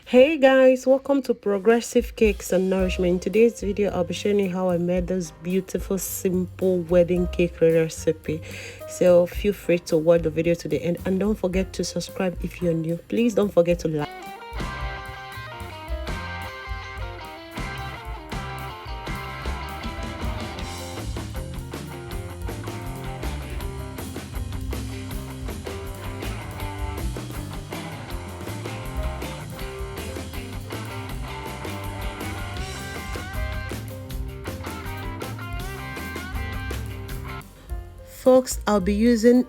Hey guys, welcome to Progressive Cakes and Nourishment. In today's video, I'll be showing you how I made this beautiful, simple wedding cake recipe. So feel free to watch the video to the end and don't forget to subscribe if you're new. Please don't forget to like. Folks, I'll be using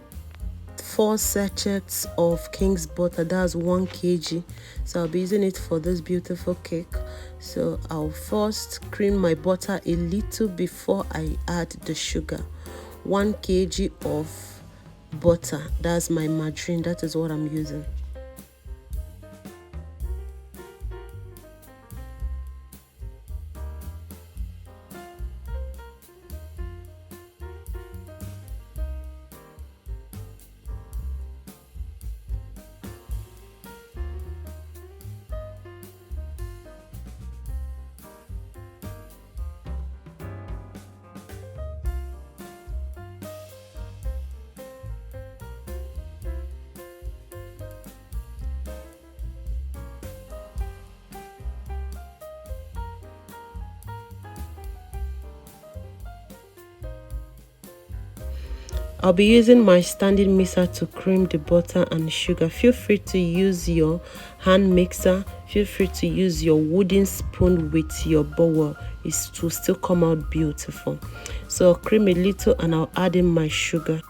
4 sachets of King's butter. That's 1 kg. So I'll be using it for this beautiful cake. So I'll first cream my butter a little before I add the sugar. 1 kg of butter, that's my margarine, that is what I'm using. I'll be using my standing mixer to cream the butter and sugar. Feel free to use your hand mixer. Feel free to use your wooden spoon with your bowl. It will still come out beautiful. So I'll cream a little and I'll add in my sugar.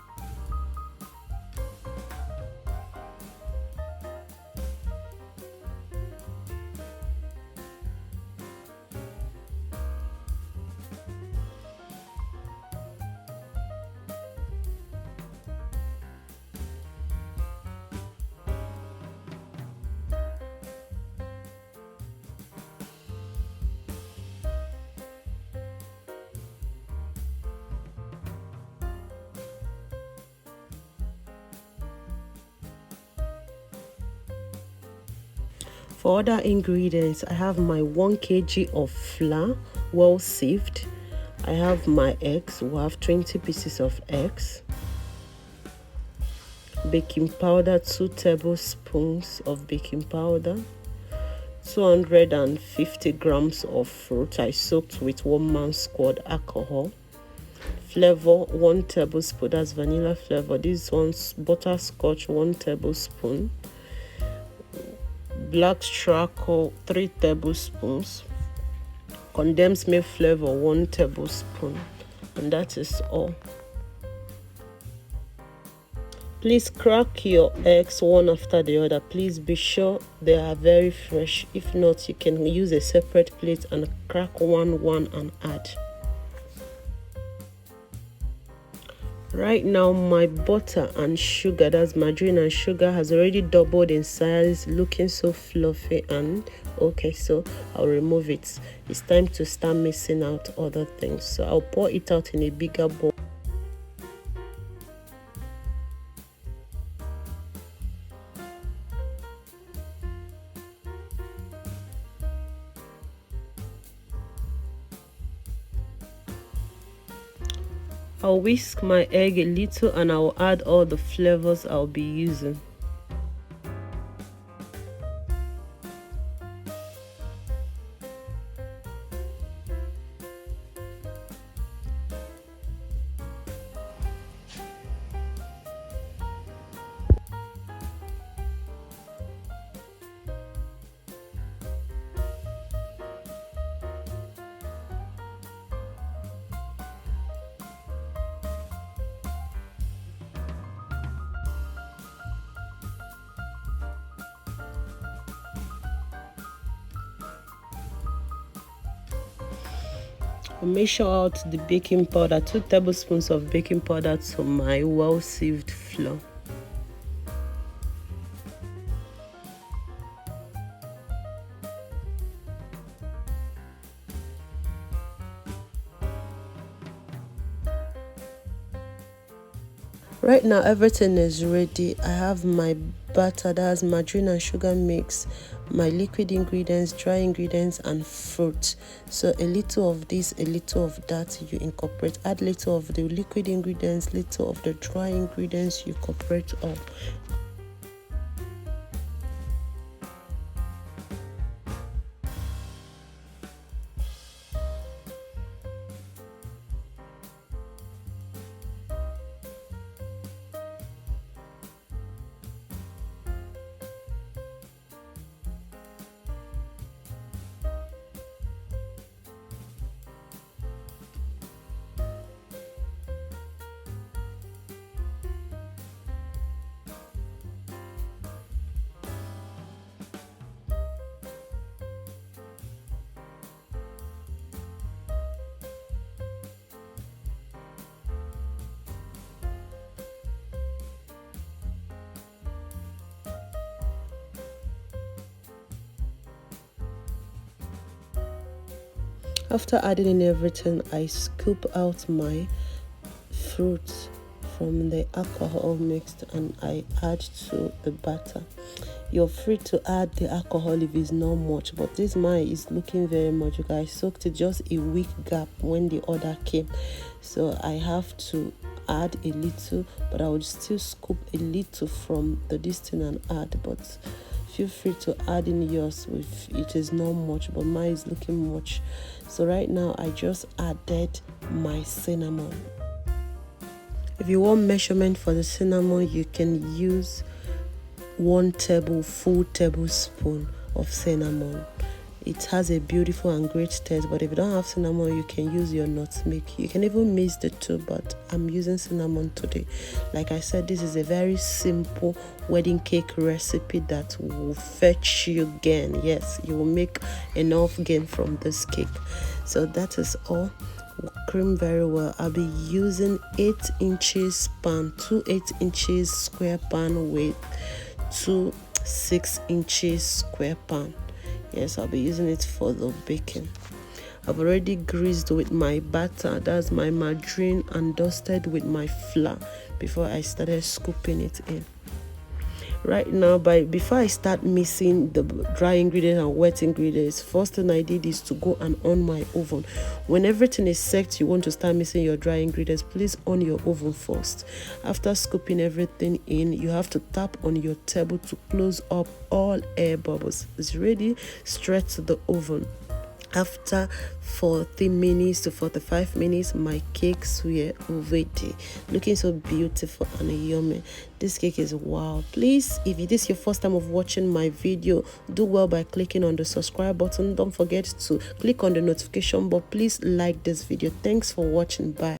For other ingredients, I have my 1 kg of flour, well sieved. I have my eggs. We'll have 20 pieces of eggs. Baking powder, 2 tablespoons of baking powder. 250 grams of fruit I soaked with 1 man's squad alcohol. Flavor, 1 tablespoon, that's vanilla flavor. This one's butterscotch, 1 tablespoon. Black charcoal, 3 tablespoons. Condensed milk flavor, 1 tablespoon. And that is all. Please crack your eggs one after the other. Please be sure they are very fresh. If not, you can use a separate plate and crack one and add. Right now, my butter and sugar, that's margarine and sugar, has already doubled in size, looking so fluffy and okay. So I'll remove it. It's time to start mixing out other things. So I'll pour it out in a bigger bowl. I'll whisk my egg a little and I'll add all the flavors I'll be using. I'll measure out the baking powder, 2 tablespoons of baking powder to my well sieved flour. Right now everything is ready. I have my batter, that's margarine and sugar mix, my liquid ingredients, dry ingredients, and fruit. So a little of this, a little of that, you incorporate. Add little of the liquid ingredients, little of the dry ingredients, you incorporate all. After adding in everything, I scoop out my fruit from the alcohol mixed and I add to the batter. You're free to add the alcohol if it's not much, but this mine is looking very much. You guys soaked it just a week gap when the order came, so I have to add a little, but I would still scoop a little from the distance and add. But feel free to add in yours if it is not much, but mine is looking much. So right now I just added my cinnamon. If you want measurement for the cinnamon, you can use 1 full tablespoon of cinnamon. It has a beautiful and great taste, but if you don't have cinnamon, you can use your nutmeg. You can even mix the two, but I'm using cinnamon today. Like I said, this is a very simple wedding cake recipe that will fetch you gain. Yes, you will make enough gain from this cake. So that is all. Cream very well. I'll be using 8 inches pan, 2 8-inch square pan with 2 6-inch square pan. Yes, I'll be using it for the baking. I've already greased with my batter, that's my margarine, and dusted with my flour before I started scooping it in. Right now, before I start mixing the dry ingredients and wet ingredients, first thing I did is to go and on my oven. When everything is set, you want to start mixing your dry ingredients, please on your oven first. After scooping everything in, you have to tap on your table to close up all air bubbles. It's ready, straight to the oven. After 40 minutes to 45 minutes, my cakes were ready, looking so beautiful and yummy. This cake is wow. Please, if it is your first time of watching my video, do well by clicking on the subscribe button. Don't forget to click on the notification bell. Please like this video. Thanks for watching. Bye.